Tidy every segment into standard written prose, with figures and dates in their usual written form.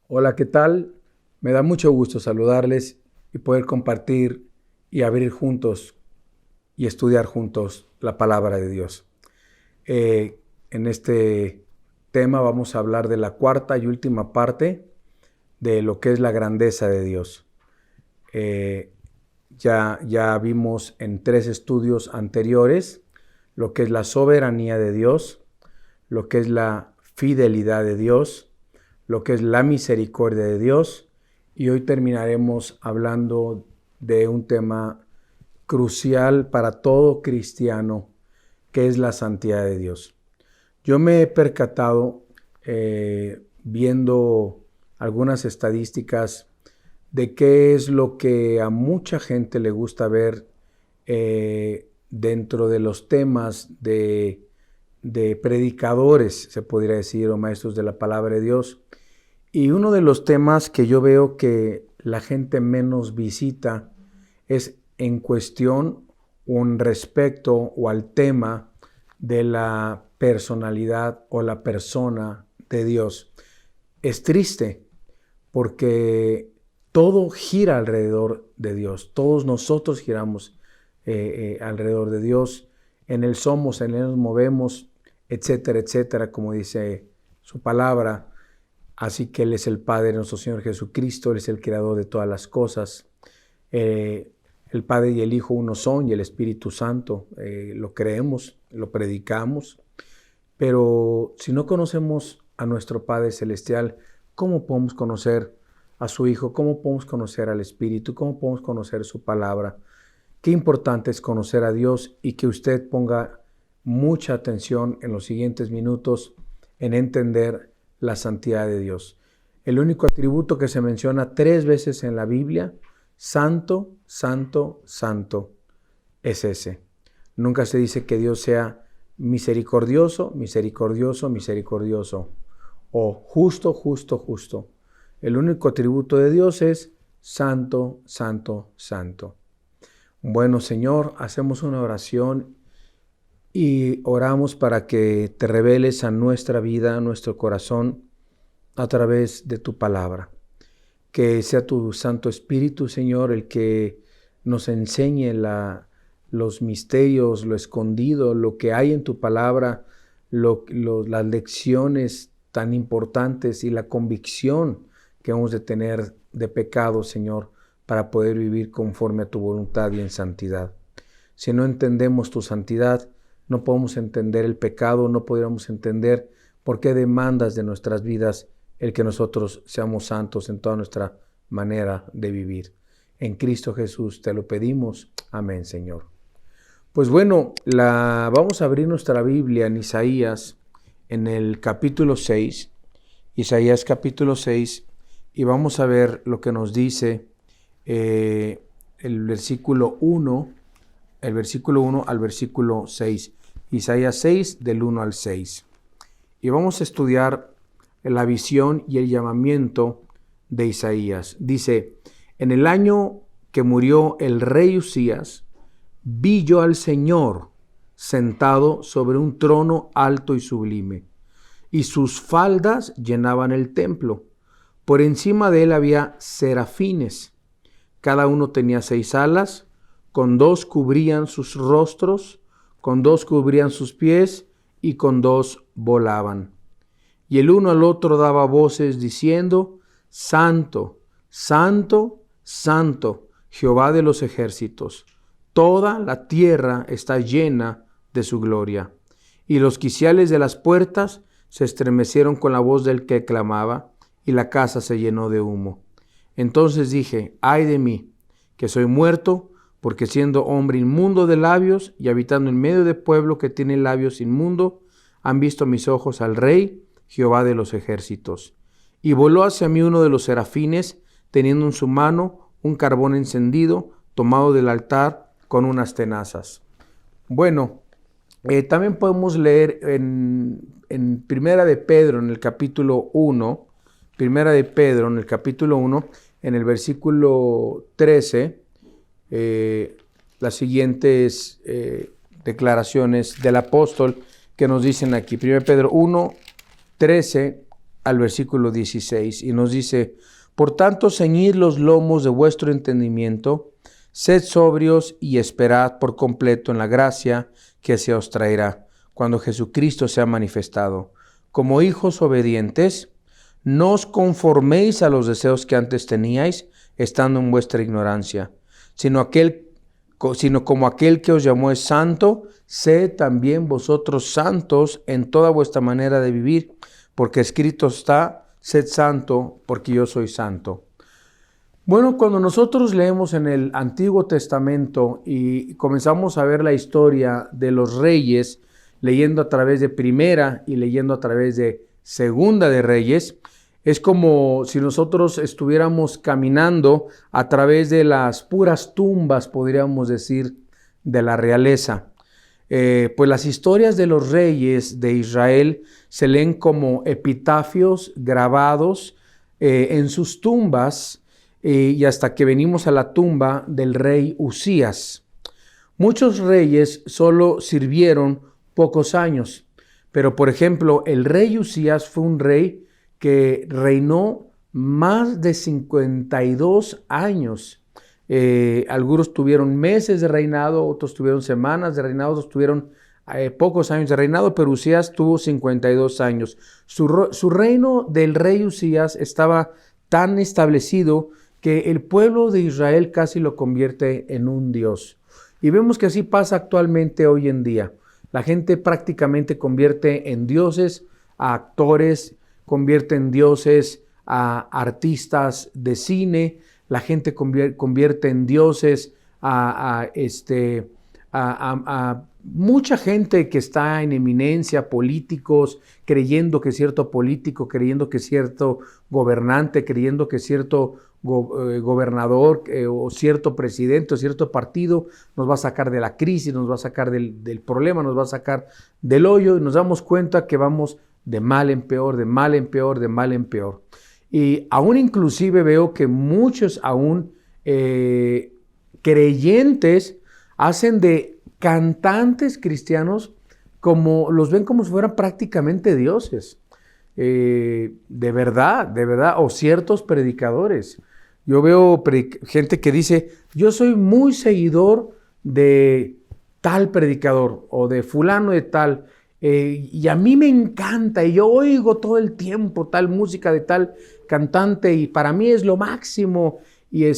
Hola, ¿qué tal? Me da mucho gusto saludarles y poder compartir y abrir juntos y estudiar juntos la palabra de Dios. En este tema vamos a hablar de la cuarta y última parte de lo que es la grandeza de Dios. Ya vimos en 3 estudios anteriores lo que es la soberanía de Dios, lo que es la fidelidad de Dios, lo que es la misericordia de Dios, y hoy terminaremos hablando de un tema crucial para todo cristiano, que es la santidad de Dios. Yo me he percatado, viendo algunas estadísticas, de qué es lo que a mucha gente le gusta ver dentro de los temas de predicadores, se podría decir, o maestros de la palabra de Dios. Y uno de los temas que yo veo que la gente menos visita es en cuestión o en respecto o al tema de la personalidad o la persona de Dios. Es triste porque todo gira alrededor de Dios. Todos nosotros giramos alrededor de Dios. En Él somos, en Él nos movemos, etcétera, etcétera, como dice su palabra. Así que Él es el Padre de nuestro Señor Jesucristo, Él es el creador de todas las cosas. El Padre y el Hijo uno son, y el Espíritu Santo, lo creemos, lo predicamos. Pero si no conocemos a nuestro Padre Celestial, ¿cómo podemos conocer a su Hijo? ¿Cómo podemos conocer al Espíritu? ¿Cómo podemos conocer su palabra? Qué importante es conocer a Dios, y que usted ponga mucha atención en los siguientes minutos en entender la santidad de Dios. El único atributo que se menciona 3 veces en la Biblia, santo, santo, santo, es ese. Nunca se dice que Dios sea misericordioso, misericordioso, misericordioso, o justo, justo, justo. El único atributo de Dios es santo, santo, santo. Bueno, Señor, hacemos una oración y oramos para que te reveles a nuestra vida, a nuestro corazón, a través de tu palabra. Que sea tu Santo Espíritu, Señor, el que nos enseñe los misterios, lo escondido, lo que hay en tu palabra, las lecciones tan importantes y la convicción que hemos de tener de pecado, Señor, para poder vivir conforme a tu voluntad y en santidad. Si no entendemos tu santidad, no podemos entender el pecado, no podríamos entender por qué demandas de nuestras vidas el que nosotros seamos santos en toda nuestra manera de vivir. En Cristo Jesús te lo pedimos. Amén, Señor. Pues bueno, vamos a abrir nuestra Biblia en Isaías, en el capítulo 6, Isaías capítulo 6, y vamos a ver lo que nos dice el versículo 1 al versículo 6. Isaías 6, del 1 al 6. Y vamos a estudiar la visión y el llamamiento de Isaías. Dice: en el año que murió el rey Usías, vi yo al Señor sentado sobre un trono alto y sublime, y sus faldas llenaban el templo. Por encima de él había serafines. Cada uno tenía 6 alas, con 2 cubrían sus rostros, con 2 cubrían sus pies, y con 2 volaban. Y el uno al otro daba voces diciendo: Santo, Santo, Santo, Jehová de los ejércitos. Toda la tierra está llena de su gloria. Y los quiciales de las puertas se estremecieron con la voz del que clamaba, y la casa se llenó de humo. Entonces dije: ay de mí, que soy muerto, porque siendo hombre inmundo de labios y habitando en medio de pueblo que tiene labios inmundo, han visto mis ojos al Rey, Jehová de los ejércitos. Y voló hacia mí uno de los serafines, teniendo en su mano un carbón encendido, tomado del altar con unas tenazas. Bueno, también podemos leer en Primera de Pedro, en el capítulo 1, Primera de Pedro, en el capítulo 1, en el versículo 13, las siguientes declaraciones del apóstol que nos dicen aquí. 1 Pedro 1, 13 al versículo 16 y nos dice: por tanto, ceñid los lomos de vuestro entendimiento, sed sobrios y esperad por completo en la gracia que se os traerá, cuando Jesucristo sea manifestado. Como hijos obedientes, no os conforméis a los deseos que antes teníais, estando en vuestra ignorancia, sino como aquel que os llamó es santo, sed también vosotros santos en toda vuestra manera de vivir, porque escrito está: sed santo, porque yo soy santo. Bueno, cuando nosotros leemos en el Antiguo Testamento y comenzamos a ver la historia de los reyes, leyendo a través de Primera y leyendo a través de Segunda de Reyes, es como si nosotros estuviéramos caminando a través de las puras tumbas, podríamos decir, de la realeza. Pues las historias de los reyes de Israel se leen como epitafios grabados en sus tumbas, y hasta que venimos a la tumba del rey Usías. Muchos reyes solo sirvieron pocos años, pero por ejemplo el rey Usías fue un rey que reinó más de 52 años. Algunos tuvieron meses de reinado, otros tuvieron semanas de reinado, otros tuvieron pocos años de reinado, pero Usías tuvo 52 años. Su reino del rey Usías estaba tan establecido que el pueblo de Israel casi lo convierte en un dios. Y vemos que así pasa actualmente hoy en día. La gente prácticamente convierte en dioses a actores, convierte en dioses a artistas de cine, la gente convierte en dioses a mucha gente que está en eminencia, políticos, creyendo que cierto político, creyendo que cierto gobernante, creyendo que cierto gobernador o cierto presidente o cierto partido nos va a sacar de la crisis, nos va a sacar del problema, nos va a sacar del hoyo, y nos damos cuenta que vamos de mal en peor, de mal en peor, de mal en peor. Y aún inclusive veo que muchos aún creyentes hacen de cantantes cristianos los ven como si fueran prácticamente dioses. De verdad, o ciertos predicadores. Yo veo gente que dice: yo soy muy seguidor de tal predicador o de fulano de tal, y a mí me encanta y yo oigo todo el tiempo tal música de tal cantante y para mí es lo máximo, y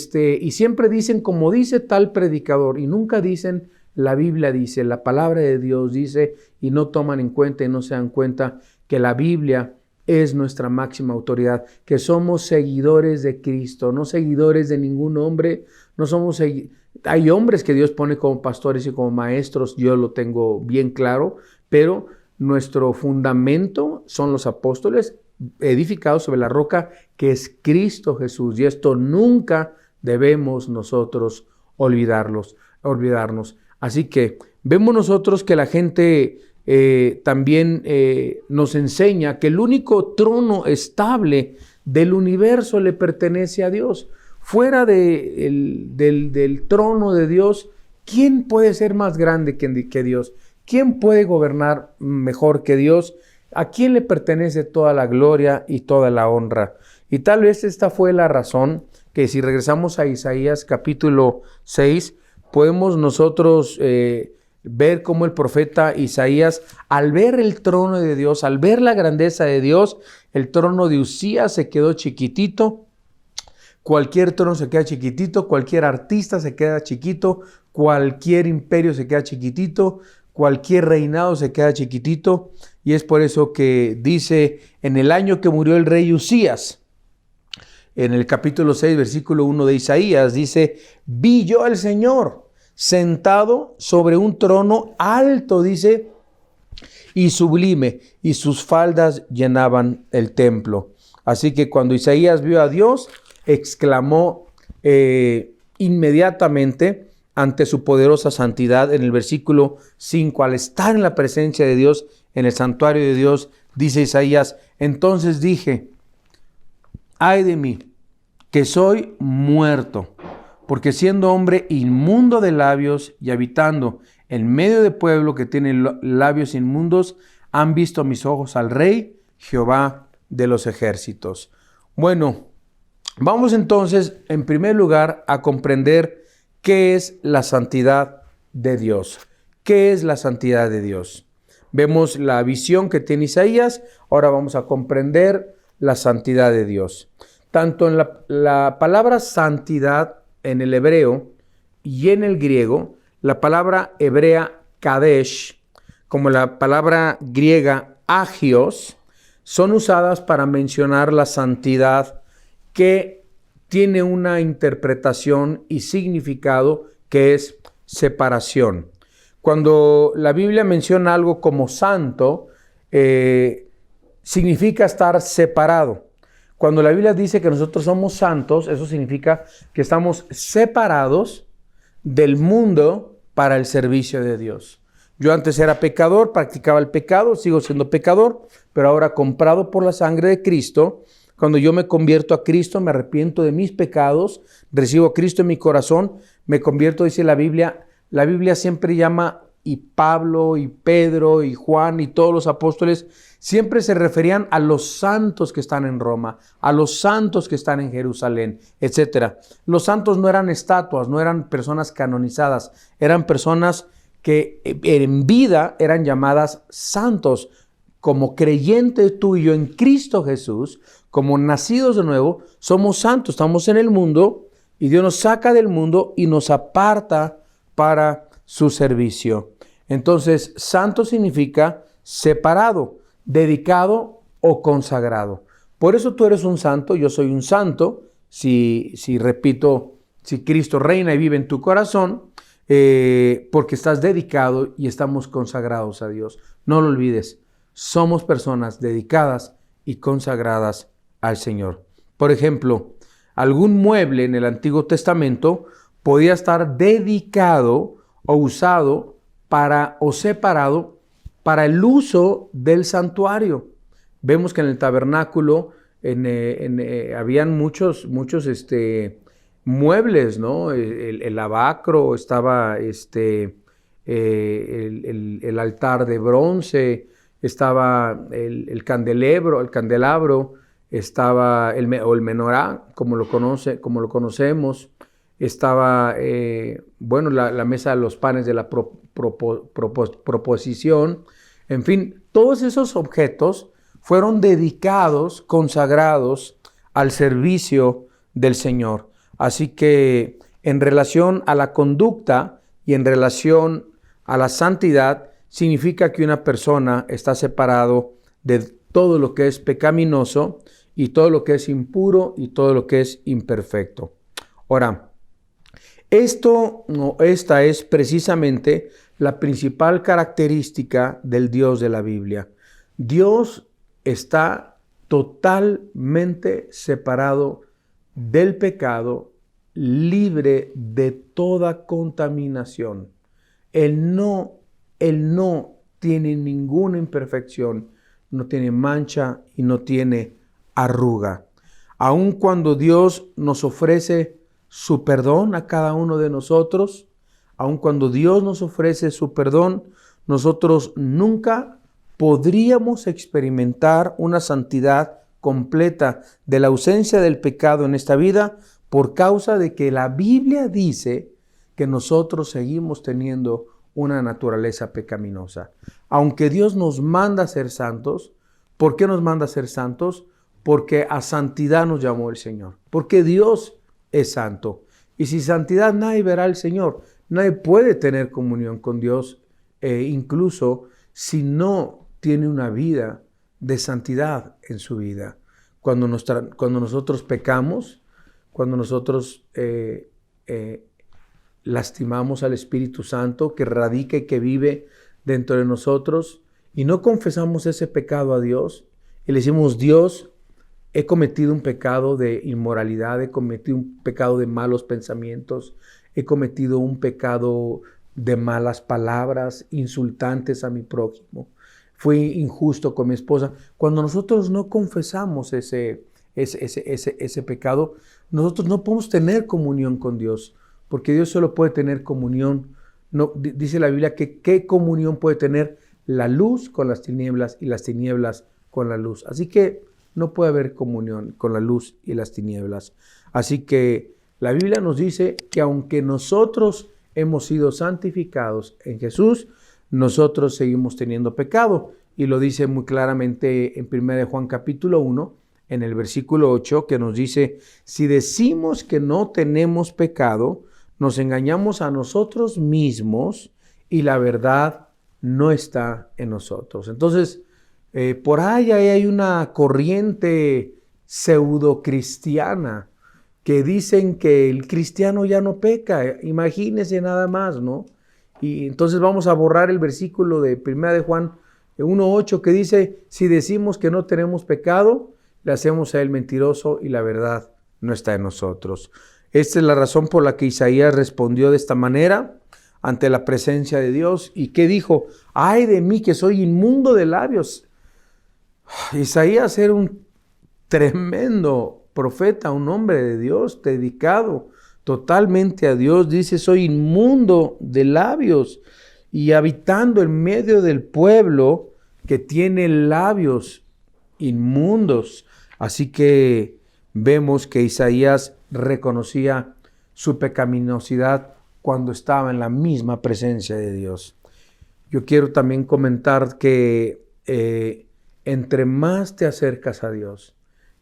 siempre dicen como dice tal predicador y nunca dicen la Biblia dice, la palabra de Dios dice, y no toman en cuenta y no se dan cuenta que la Biblia es nuestra máxima autoridad, que somos seguidores de Cristo, no seguidores de ningún hombre. No somos hay hombres que Dios pone como pastores y como maestros, yo lo tengo bien claro, pero nuestro fundamento son los apóstoles edificados sobre la roca que es Cristo Jesús, y esto nunca debemos nosotros olvidarnos. Así que vemos nosotros que la gente también nos enseña que el único trono estable del universo le pertenece a Dios. Fuera del trono de Dios, ¿quién puede ser más grande que Dios? ¿Quién puede gobernar mejor que Dios? ¿A quién le pertenece toda la gloria y toda la honra? Y tal vez esta fue la razón que, si regresamos a Isaías capítulo 6, podemos nosotros ver cómo el profeta Isaías, al ver el trono de Dios, al ver la grandeza de Dios, el trono de Usías se quedó chiquitito. Cualquier trono se queda chiquitito, cualquier artista se queda chiquito, cualquier imperio se queda chiquitito, cualquier reinado se queda chiquitito. Y es por eso que dice, en el año que murió el rey Usías, en el capítulo 6, versículo 1 de Isaías, dice: vi yo al Señor sentado sobre un trono alto, dice, y sublime, y sus faldas llenaban el templo. Así que cuando Isaías vio a Dios, exclamó inmediatamente ante su poderosa santidad. En el versículo 5, al estar en la presencia de Dios, en el santuario de Dios, dice Isaías: entonces dije, ay de mí, que soy muerto, porque siendo hombre inmundo de labios y habitando en medio de pueblo que tiene labios inmundos, han visto mis ojos al Rey, Jehová de los ejércitos. Bueno, vamos entonces, en primer lugar, a comprender qué es la santidad de Dios. ¿Qué es la santidad de Dios? Vemos la visión que tiene Isaías, ahora vamos a comprender la santidad de Dios. Tanto en la palabra santidad en el hebreo y en el griego, la palabra hebrea kadesh, como la palabra griega agios, son usadas para mencionar la santidad que tiene una interpretación y significado que es separación. Cuando la Biblia menciona algo como santo, significa estar separado. Cuando la Biblia dice que nosotros somos santos, eso significa que estamos separados del mundo para el servicio de Dios. Yo antes era pecador, practicaba el pecado, sigo siendo pecador, pero ahora comprado por la sangre de Cristo, cuando yo me convierto a Cristo, me arrepiento de mis pecados, recibo a Cristo en mi corazón, me convierto, dice la Biblia siempre llama, y Pablo, y Pedro, y Juan, y todos los apóstoles, siempre se referían a los santos que están en Roma, a los santos que están en Jerusalén, etc. Los santos no eran estatuas, no eran personas canonizadas, eran personas que en vida eran llamadas santos. Como creyente tú y yo en Cristo Jesús, como nacidos de nuevo, somos santos, estamos en el mundo y Dios nos saca del mundo y nos aparta para su servicio. Entonces, santo significa separado, dedicado o consagrado. Por eso tú eres un santo, yo soy un santo, si Cristo reina y vive en tu corazón, porque estás dedicado y estamos consagrados a Dios. No lo olvides, somos personas dedicadas y consagradas al Señor. Por ejemplo, algún mueble en el Antiguo Testamento podía estar dedicado o usado o separado para el uso del santuario. Vemos que en el tabernáculo habían muchos muebles, ¿no? El lavacro, estaba el altar de bronce, estaba el candelabro, estaba el menorá, como lo conocemos, estaba la mesa de los panes de la proposición. En fin, todos esos objetos fueron dedicados, consagrados al servicio del Señor. Así que en relación a la conducta y en relación a la santidad, significa que una persona está separado de todo lo que es pecaminoso y todo lo que es impuro y todo lo que es imperfecto. Ahora, esta es precisamente la principal característica del Dios de la Biblia. Dios está totalmente separado del pecado, libre de toda contaminación. Él no tiene ninguna imperfección, no tiene mancha y no tiene arruga. Aun cuando Dios nos ofrece su perdón a cada uno de nosotros, aun cuando Dios nos ofrece su perdón, nosotros nunca podríamos experimentar una santidad completa de la ausencia del pecado en esta vida por causa de que la Biblia dice que nosotros seguimos teniendo una naturaleza pecaminosa. Aunque Dios nos manda a ser santos, ¿por qué nos manda a ser santos? Porque a santidad nos llamó el Señor, porque Dios es santo. Y sin santidad nadie verá al Señor. Nadie puede tener comunión con Dios, incluso si no tiene una vida de santidad en su vida. Cuando nosotros pecamos, cuando nosotros lastimamos al Espíritu Santo que radica y que vive dentro de nosotros y no confesamos ese pecado a Dios y le decimos: Dios, he cometido un pecado de inmoralidad, he cometido un pecado de malos pensamientos, he cometido un pecado de malas palabras, insultantes a mi prójimo, fui injusto con mi esposa. Cuando nosotros no confesamos ese pecado, nosotros no podemos tener comunión con Dios, porque Dios solo puede tener comunión. No, dice la Biblia que ¿qué comunión puede tener la luz con las tinieblas y las tinieblas con la luz? Así que no puede haber comunión con la luz y las tinieblas. Así que la Biblia nos dice que aunque nosotros hemos sido santificados en Jesús, nosotros seguimos teniendo pecado. Y lo dice muy claramente en 1 Juan capítulo 1, en el versículo 8, que nos dice, si decimos que no tenemos pecado, nos engañamos a nosotros mismos y la verdad no está en nosotros. Entonces, por ahí hay una corriente pseudo cristiana que dicen que el cristiano ya no peca. Imagínense nada más, ¿no? Y entonces vamos a borrar el versículo de 1 de Juan 1:8 que dice, si decimos que no tenemos pecado, le hacemos a él mentiroso y la verdad no está en nosotros. Esta es la razón por la que Isaías respondió de esta manera ante la presencia de Dios. ¿Y qué dijo? ¡Ay de mí que soy inmundo de labios! Isaías era un tremendo profeta, un hombre de Dios, dedicado totalmente a Dios. Dice, soy inmundo de labios y habitando en medio del pueblo que tiene labios inmundos. Así que vemos que Isaías reconocía su pecaminosidad cuando estaba en la misma presencia de Dios. Yo quiero también comentar que entre más te acercas a Dios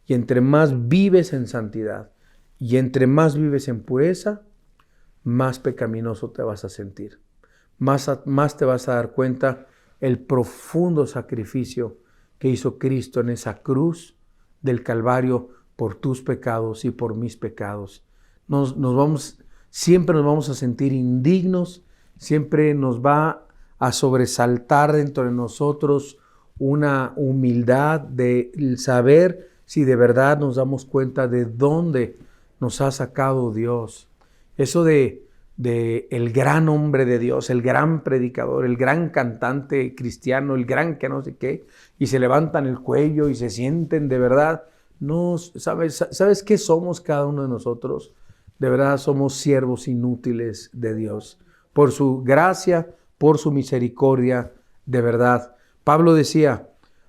y entre más vives en santidad y entre más vives en pureza, más pecaminoso te vas a sentir. Más te vas a dar cuenta el profundo sacrificio que hizo Cristo en esa cruz del Calvario por tus pecados y por mis pecados. Siempre nos vamos a sentir indignos, siempre nos va a sobresaltar dentro de nosotros una humildad de saber si de verdad nos damos cuenta de dónde nos ha sacado Dios. Eso de el gran hombre de Dios, el gran predicador, el gran cantante cristiano, el gran que no sé qué, y se levantan el cuello y se sienten de verdad. No, ¿sabes qué somos cada uno de nosotros? De verdad somos siervos inútiles de Dios. Por su gracia, por su misericordia, de verdad. Pablo decía,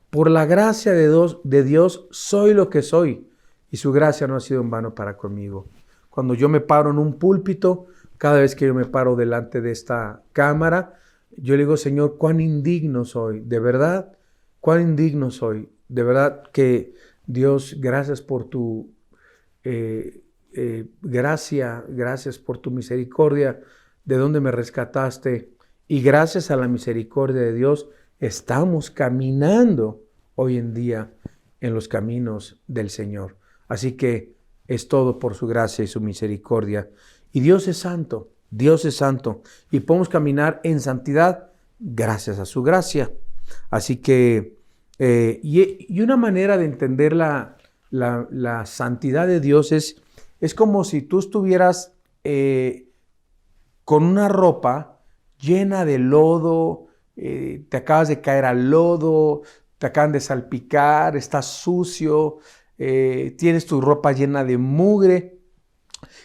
por la gracia de Dios soy lo que soy, y su gracia no ha sido en vano para conmigo. Cuando yo me paro en un púlpito, cada vez que yo me paro delante de esta cámara, yo le digo, Señor, cuán indigno soy, de verdad, cuán indigno soy. De verdad que Dios, gracias por tu gracia, gracias por tu misericordia, de donde me rescataste. Y gracias a la misericordia de Dios, estamos caminando hoy en día en los caminos del Señor. Así que es todo por su gracia y su misericordia. Y Dios es santo, y podemos caminar en santidad gracias a su gracia. Así que, y una manera de entender la santidad de Dios es como si tú estuvieras con una ropa llena de lodo, te acabas de caer al lodo, te acaban de salpicar, estás sucio, tienes tu ropa llena de mugre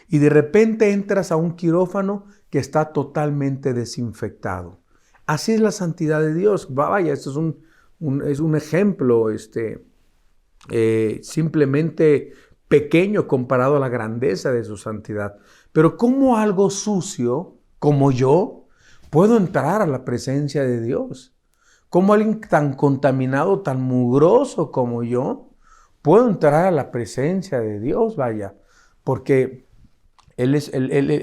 y de repente entras a un quirófano que está totalmente desinfectado. Así es la santidad de Dios. Vaya, esto es un ejemplo simplemente pequeño comparado a la grandeza de su santidad. Pero ¿cómo algo sucio como yo puedo entrar a la presencia de Dios? ¿Cómo alguien tan contaminado, tan mugroso como yo puedo entrar a la presencia de Dios? Vaya, porque estoy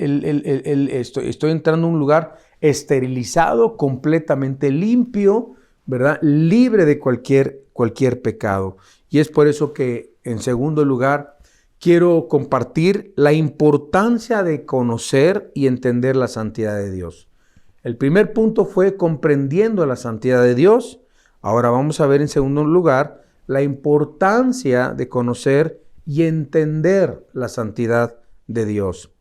entrando a un lugar esterilizado, completamente limpio, ¿verdad? Libre de cualquier pecado. Y es por eso que, en segundo lugar, quiero compartir la importancia de conocer y entender la santidad de Dios. El primer punto fue comprendiendo la santidad de Dios. Ahora vamos a ver en segundo lugar la importancia de conocer y entender la santidad de Dios.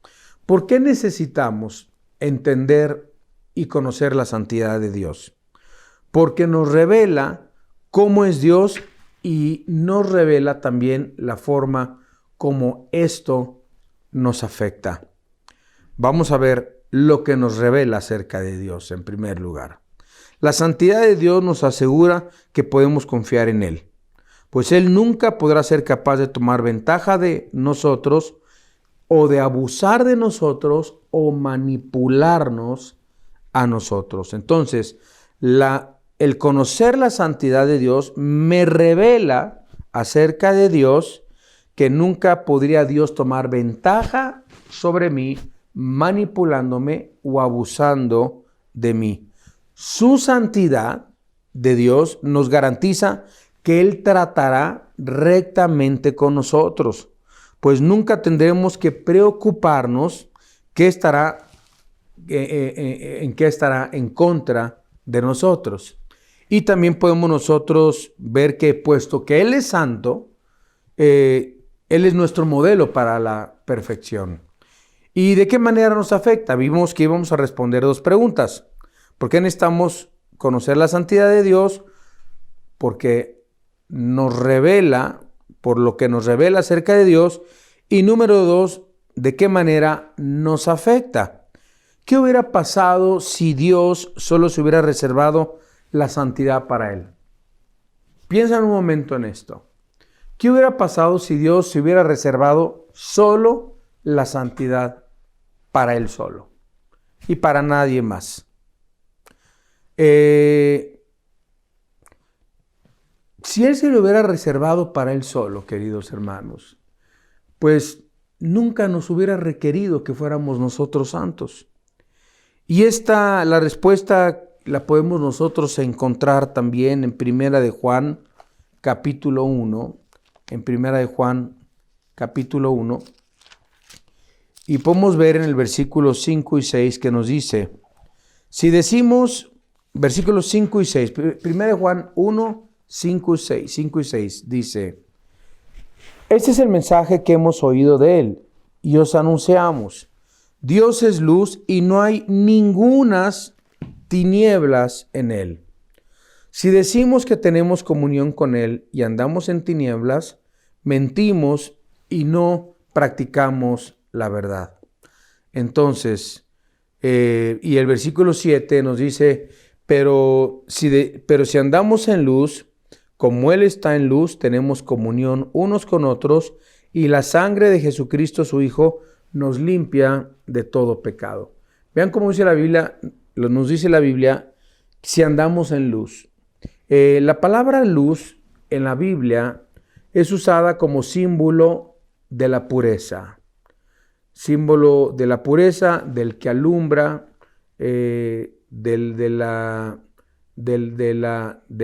¿Por qué necesitamos entender y conocer la santidad de Dios? Porque nos revela cómo es Dios y nos revela también la forma como esto nos afecta. Vamos a ver lo que nos revela acerca de Dios en primer lugar. La santidad de Dios nos asegura que podemos confiar en Él. pues Él nunca podrá ser capaz de tomar ventaja de nosotros o de abusar de nosotros o manipularnos a nosotros. Entonces, el conocer la santidad de Dios me revela acerca de Dios que nunca podría Dios tomar ventaja sobre mí, manipulándome o abusando de mí. Su santidad de Dios nos garantiza que Él tratará rectamente con nosotros, pues nunca tendremos que preocuparnos en qué estará en contra de nosotros. Y también podemos nosotros ver que, puesto que Él es santo, Él es nuestro modelo para la perfección. ¿Y de qué manera nos afecta? Vimos que íbamos a responder dos preguntas. ¿Por qué necesitamos conocer la santidad de Dios? Porque nos revela, por lo que nos revela acerca de Dios. Y número dos, ¿de qué manera nos afecta? ¿Qué hubiera pasado si Dios solo se hubiera reservado la santidad para Él? Piensa en un momento en esto. ¿Qué hubiera pasado si Dios se hubiera reservado solo la santidad para Él solo y para nadie más? Si Él se lo hubiera reservado para Él solo, queridos hermanos, pues nunca nos hubiera requerido que fuéramos nosotros santos. Y la respuesta la podemos nosotros encontrar también en Primera de Juan, capítulo 1. En Primera de Juan, capítulo 1. Y podemos ver en el versículo 5 y 6 que nos dice, si decimos, versículos 5 y 6, Primera de Juan 1, 5 y 6, dice, este es el mensaje que hemos oído de Él y os anunciamos. Dios es luz y no hay ningunas tinieblas en Él. Si decimos que tenemos comunión con Él y andamos en tinieblas, mentimos y no practicamos la verdad. Entonces, y el versículo 7 nos dice, pero si andamos en luz, como Él está en luz, tenemos comunión unos con otros y la sangre de Jesucristo, su Hijo, nos limpia de todo pecado. Vean cómo dice la Biblia, nos dice la Biblia, si andamos en luz. La palabra luz en la Biblia es usada como símbolo de la pureza. Símbolo de la pureza, del que alumbra, de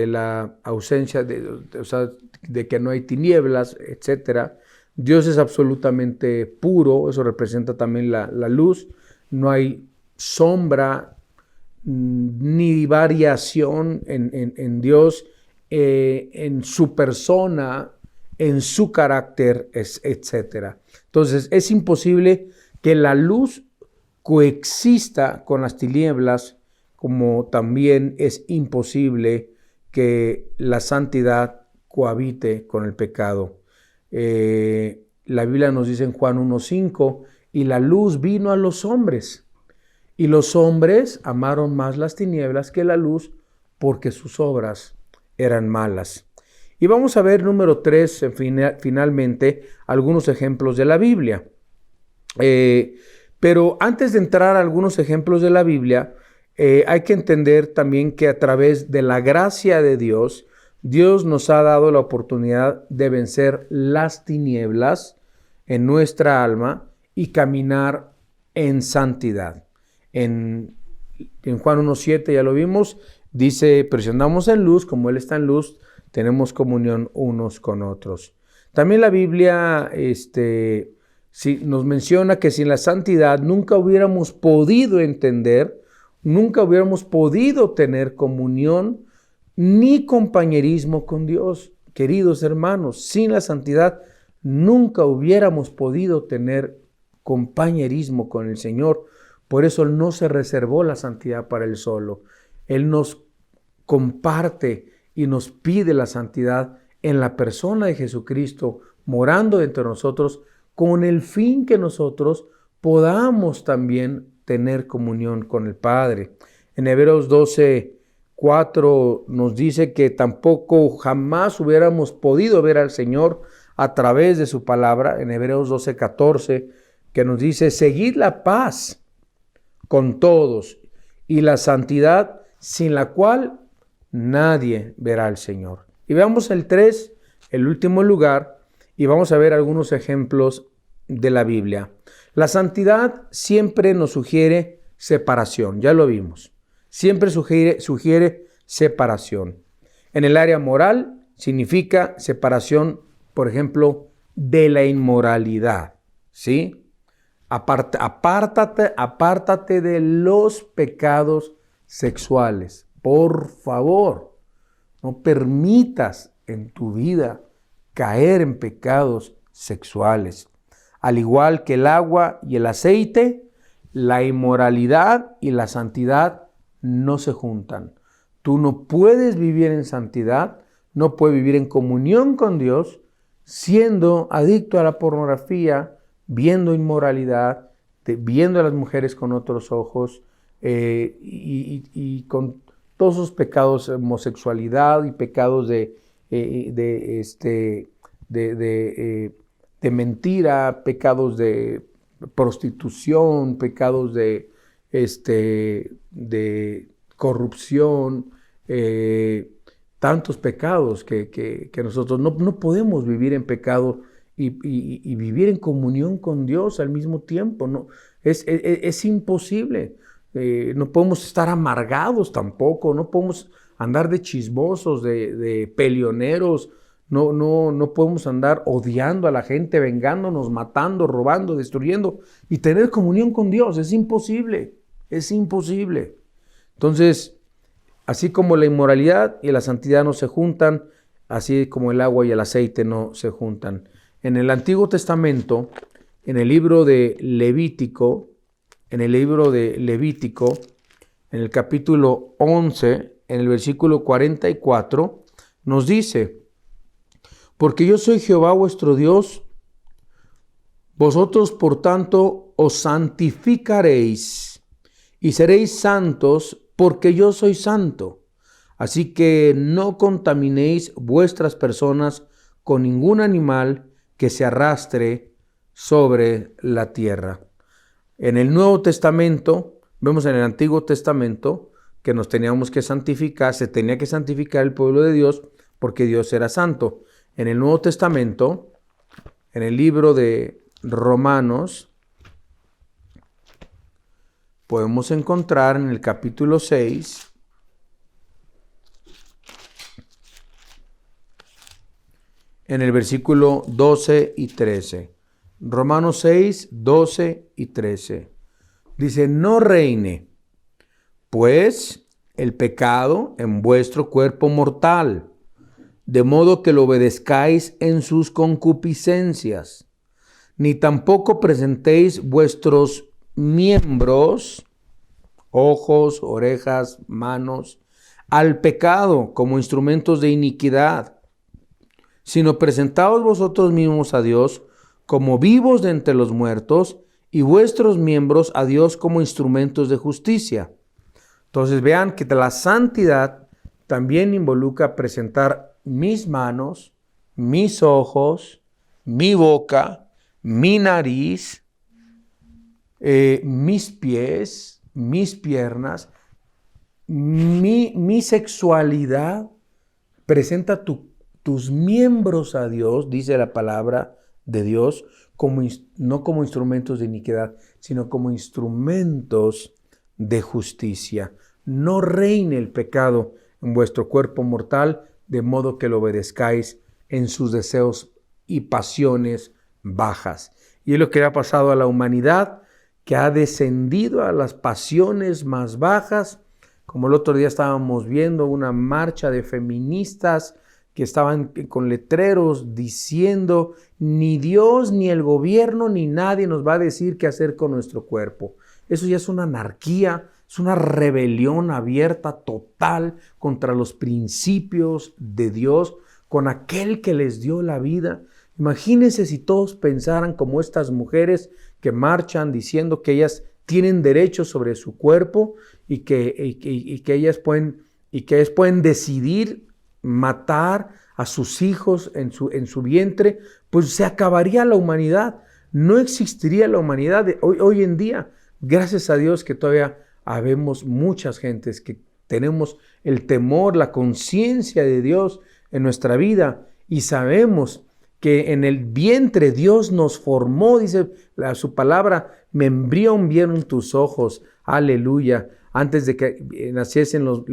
la ausencia, de que no hay tinieblas, etc. Dios es absolutamente puro, eso representa también la luz. No hay sombra ni variación en Dios, en su persona, en su carácter, etc. Entonces, es imposible que la luz coexista con las tinieblas, como también es imposible que la santidad cohabite con el pecado. La Biblia nos dice en Juan 1:5, y la luz vino a los hombres, y los hombres amaron más las tinieblas que la luz, porque sus obras eran malas. Y vamos a ver, número 3, finalmente, algunos ejemplos de la Biblia. Pero antes de entrar a algunos ejemplos de la Biblia, hay que entender también que a través de la gracia de Dios, Dios nos ha dado la oportunidad de vencer las tinieblas en nuestra alma y caminar en santidad. En Juan 1:7 ya lo vimos, dice, pero si andamos en luz, como Él está en luz, tenemos comunión unos con otros. También la Biblia nos menciona que sin la santidad nunca hubiéramos podido entender, nunca hubiéramos podido tener comunión ni compañerismo con Dios. Queridos hermanos, sin la santidad nunca hubiéramos podido tener compañerismo con el Señor. Por eso Él no se reservó la santidad para Él solo. Él nos comparte y nos pide la santidad en la persona de Jesucristo, morando entre nosotros, con el fin que nosotros podamos también tener comunión con el Padre. En Hebreos 12, 4 nos dice que tampoco jamás hubiéramos podido ver al Señor a través de su palabra, en Hebreos 12:14, que nos dice, seguid la paz con todos y la santidad, sin la cual nadie verá al Señor. Y veamos el 3, el último lugar, y vamos a ver algunos ejemplos de la Biblia. La santidad siempre nos sugiere separación, ya lo vimos. Siempre sugiere separación. En el área moral significa separación, por ejemplo, de la inmoralidad, ¿sí? Apártate de los pecados sexuales. Por favor, no permitas en tu vida caer en pecados sexuales. Al igual que el agua y el aceite, la inmoralidad y la santidad no se juntan. Tú no puedes vivir en santidad, no puedes vivir en comunión con Dios, siendo adicto a la pornografía, viendo inmoralidad, viendo a las mujeres con otros ojos y con todos esos pecados, homosexualidad y pecados de mentira, pecados de prostitución, pecados de corrupción, tantos pecados que nosotros no podemos vivir en pecado y vivir en comunión con Dios al mismo tiempo. No, es imposible. No podemos estar amargados tampoco, no podemos andar de chismosos, de peleoneros, no podemos andar odiando a la gente, vengándonos, matando, robando, destruyendo y tener comunión con Dios. Es imposible, es imposible. Entonces, así como la inmoralidad y la santidad no se juntan, así como el agua y el aceite no se juntan. En el Antiguo Testamento, en el libro de Levítico, en el capítulo 11, en el versículo 44, nos dice, porque yo soy Jehová vuestro Dios, vosotros por tanto os santificaréis y seréis santos, porque yo soy santo. Así que no contaminéis vuestras personas con ningún animal que se arrastre sobre la tierra. En el Nuevo Testamento, vemos en el Antiguo Testamento que nos teníamos que santificar, se tenía que santificar el pueblo de Dios porque Dios era santo. En el Nuevo Testamento, en el libro de Romanos, podemos encontrar en el capítulo 6, en el versículo 12 y 13. Romanos 6, 12 y 13. Dice, no reine, pues, el pecado en vuestro cuerpo mortal, de modo que lo obedezcáis en sus concupiscencias, ni tampoco presentéis vuestros miembros, ojos, orejas, manos, al pecado como instrumentos de iniquidad, sino presentaos vosotros mismos a Dios como vivos de entre los muertos y vuestros miembros a Dios como instrumentos de justicia. Entonces vean que la santidad también involucra presentar mis manos, mis ojos, mi boca, mi nariz, mis pies, mis piernas, mi sexualidad. Presenta tus miembros a Dios, dice la palabra de Dios, no como instrumentos de iniquidad, sino como instrumentos de justicia. No reine el pecado en vuestro cuerpo mortal, de modo que lo obedezcáis en sus deseos y pasiones bajas. Y es lo que ha pasado a la humanidad, que ha descendido a las pasiones más bajas. Como el otro día estábamos viendo una marcha de feministas que estaban con letreros diciendo, ni Dios, ni el gobierno, ni nadie nos va a decir qué hacer con nuestro cuerpo. Eso ya es una anarquía, es una rebelión abierta, total, contra los principios de Dios, con aquel que les dio la vida. Imagínense si todos pensaran como estas mujeres que marchan diciendo que ellas tienen derechos sobre su cuerpo y que ellas pueden y que pueden decidir matar a sus hijos en su vientre, pues se acabaría la humanidad. No existiría la humanidad hoy en día. Gracias a Dios que todavía habemos muchas gentes que tenemos el temor, la conciencia de Dios en nuestra vida y sabemos que en el vientre Dios nos formó, dice su palabra, me embrionaron tus ojos, aleluya, antes de que naciesen los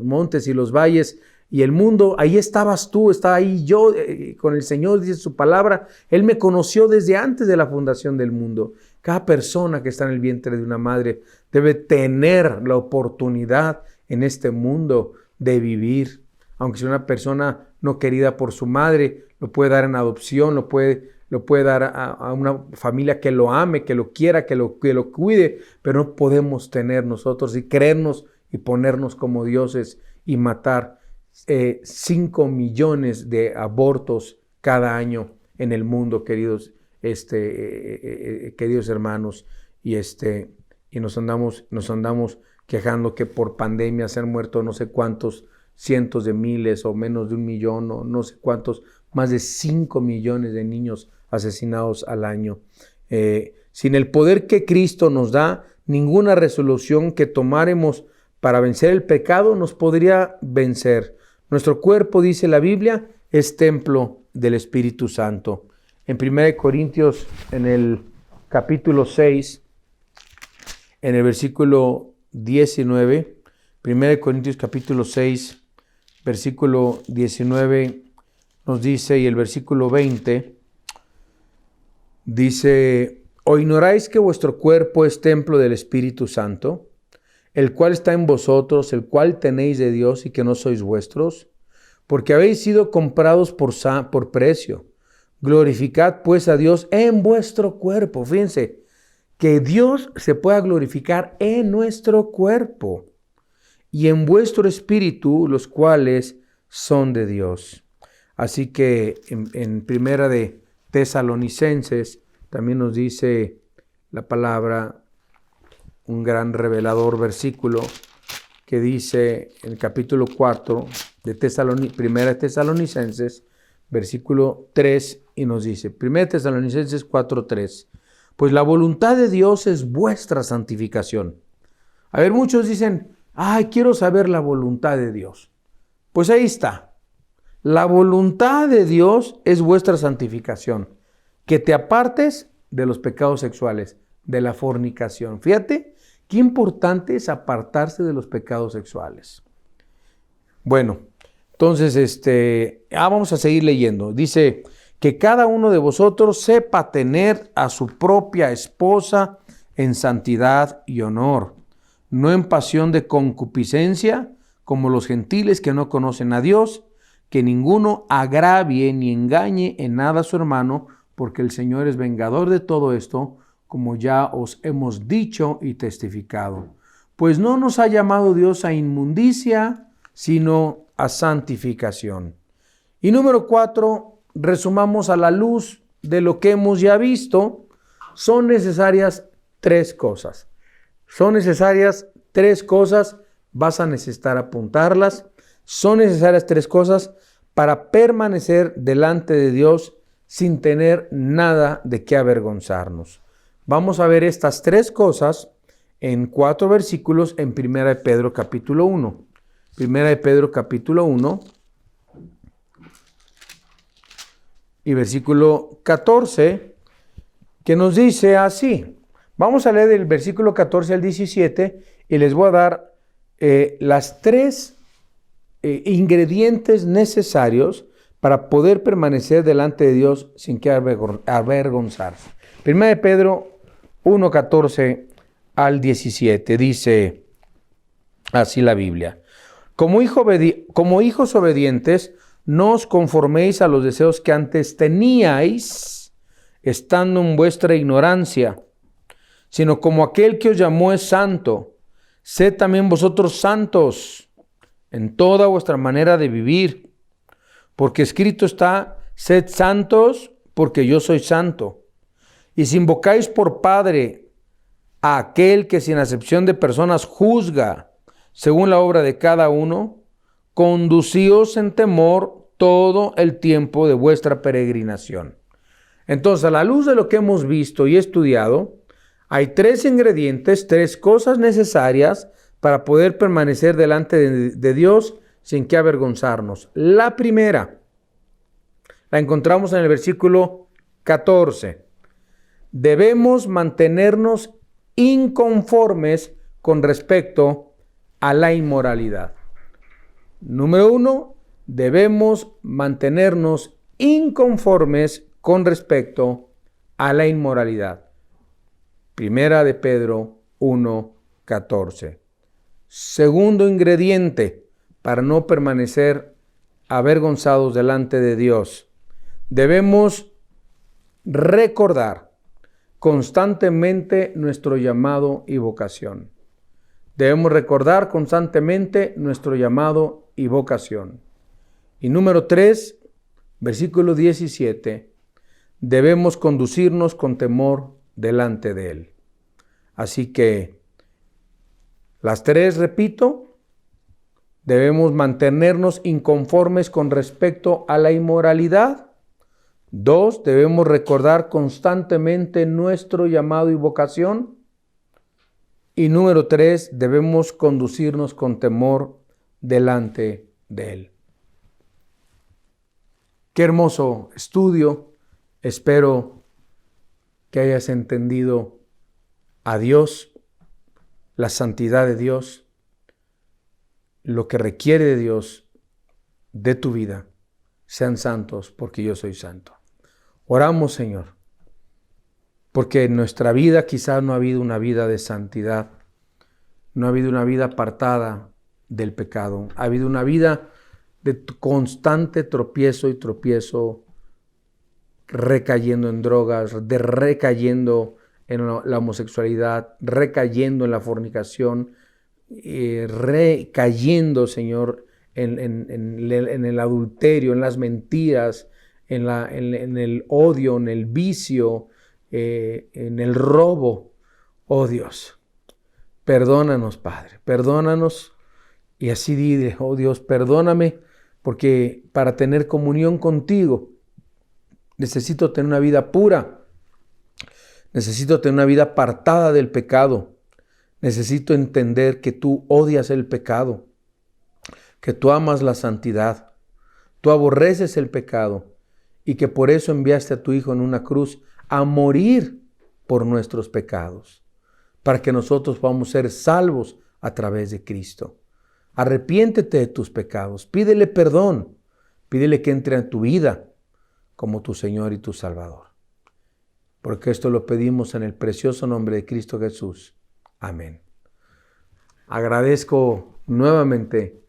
montes y los valles y el mundo, ahí estabas tú, estaba ahí yo con el Señor, dice su palabra, Él me conoció desde antes de la fundación del mundo. Cada persona que está en el vientre de una madre debe tener la oportunidad en este mundo de vivir, aunque sea una persona no querida por su madre, lo puede dar en adopción, lo puede dar a una familia que lo ame, que lo quiera, que lo cuide, pero no podemos tener nosotros y creernos y ponernos como dioses y matar 5 millones de abortos cada año en el mundo, queridos hermanos, y nos andamos quejando que por pandemia se han muerto no sé cuántos cientos de miles o menos de 1 millón o no sé cuántos, más de 5 millones de niños asesinados al año. Sin el poder que Cristo nos da, ninguna resolución que tomáramos para vencer el pecado nos podría vencer. Nuestro cuerpo, dice la Biblia, es templo del Espíritu Santo. En 1 Corintios, en el capítulo 6, en el versículo 19, 1 Corintios capítulo 6, versículo 19 nos dice, y el versículo 20, dice, ¿o ignoráis que vuestro cuerpo es templo del Espíritu Santo, el cual está en vosotros, el cual tenéis de Dios y que no sois vuestros? Porque habéis sido comprados por precio. Glorificad pues a Dios en vuestro cuerpo. Fíjense, que Dios se pueda glorificar en nuestro cuerpo y en vuestro espíritu, los cuales son de Dios. Así que en Primera de Tesalonicenses también nos dice la palabra, un gran revelador versículo que dice en el capítulo 4 de Primera de Tesalonicenses, versículo 3, y nos dice, Primera de Tesalonicenses 4:3, pues la voluntad de Dios es vuestra santificación. A ver, muchos dicen, ay, quiero saber la voluntad de Dios. Pues ahí está. La voluntad de Dios es vuestra santificación. Que te apartes de los pecados sexuales, de la fornicación. Fíjate, qué importante es apartarse de los pecados sexuales. Bueno, entonces, vamos a seguir leyendo. Dice, que cada uno de vosotros sepa tener a su propia esposa en santidad y honor, no en pasión de concupiscencia, como los gentiles que no conocen a Dios, que ninguno agravie ni engañe en nada a su hermano, porque el Señor es vengador de todo esto, como ya os hemos dicho y testificado. Pues no nos ha llamado Dios a inmundicia, sino a santificación. Y número 4, resumamos a la luz de lo que hemos ya visto, son necesarias 3 cosas. Son necesarias 3 cosas, vas a necesitar apuntarlas. Son necesarias 3 cosas para permanecer delante de Dios sin tener nada de qué avergonzarnos. Vamos a ver estas 3 cosas en 4 versículos en 1 de Pedro capítulo 1. 1 de Pedro capítulo 1. Y versículo 14, que nos dice así. Vamos a leer del versículo 14 al 17 y les voy a dar las 3 ingredientes necesarios para poder permanecer delante de Dios sin que avergonzarse. 1 de Pedro 1, 14 al 17 dice así la Biblia. Como hijos obedientes, no os conforméis a los deseos que antes teníais, estando en vuestra ignorancia, sino como aquel que os llamó es santo, sed también vosotros santos en toda vuestra manera de vivir, porque escrito está, sed santos, porque yo soy santo. Y si invocáis por Padre a aquel que sin acepción de personas juzga según la obra de cada uno, conducíos en temor todo el tiempo de vuestra peregrinación. Entonces, a la luz de lo que hemos visto y estudiado, hay 3 ingredientes, 3 cosas necesarias para poder permanecer delante de Dios sin que avergonzarnos. La primera, la encontramos en el versículo 14. Debemos mantenernos inconformes con respecto a la inmoralidad. Número 1, debemos mantenernos inconformes con respecto a la inmoralidad. Primera de Pedro 1:14. Segundo ingrediente para no permanecer avergonzados delante de Dios. Debemos recordar constantemente nuestro llamado y vocación. Debemos recordar constantemente nuestro llamado y vocación. Y número 3, versículo 17, debemos conducirnos con temor delante de Él. Así que las 3, repito, debemos mantenernos inconformes con respecto a la inmoralidad. 2, debemos recordar constantemente nuestro llamado y vocación. Y número 3, debemos conducirnos con temor delante de Él. Qué hermoso estudio. Espero que hayas entendido a Dios, la santidad de Dios, lo que requiere de Dios de tu vida. Sean santos porque yo soy santo. Oramos, Señor, porque en nuestra vida quizás no ha habido una vida de santidad, no ha habido una vida apartada del pecado, ha habido una vida de constante tropiezo y tropiezo, recayendo en drogas, recayendo en la homosexualidad, recayendo en la fornicación, recayendo, Señor, en el adulterio, en las mentiras, en el odio, en el vicio, en el robo. Oh Dios, perdónanos, Padre, perdónanos. Y así dile, oh Dios, perdóname, porque para tener comunión contigo necesito tener una vida pura, necesito tener una vida apartada del pecado, necesito entender que tú odias el pecado, que tú amas la santidad, tú aborreces el pecado y que por eso enviaste a tu Hijo en una cruz a morir por nuestros pecados, para que nosotros podamos ser salvos a través de Cristo. Arrepiéntete de tus pecados, pídele perdón, pídele que entre en tu vida como tu Señor y tu Salvador. Porque esto lo pedimos en el precioso nombre de Cristo Jesús. Amén. Agradezco nuevamente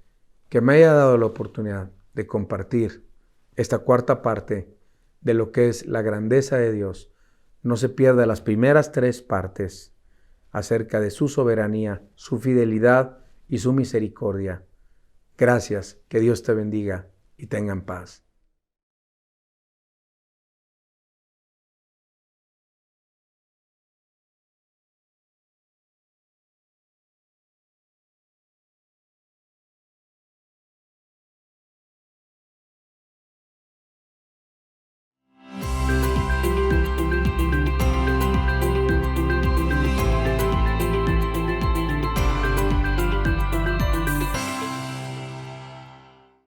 que me haya dado la oportunidad de compartir esta 4ª parte de lo que es la grandeza de Dios. No se pierda las primeras 3 partes acerca de su soberanía, su fidelidad y su misericordia. Gracias, que Dios te bendiga y tengan paz.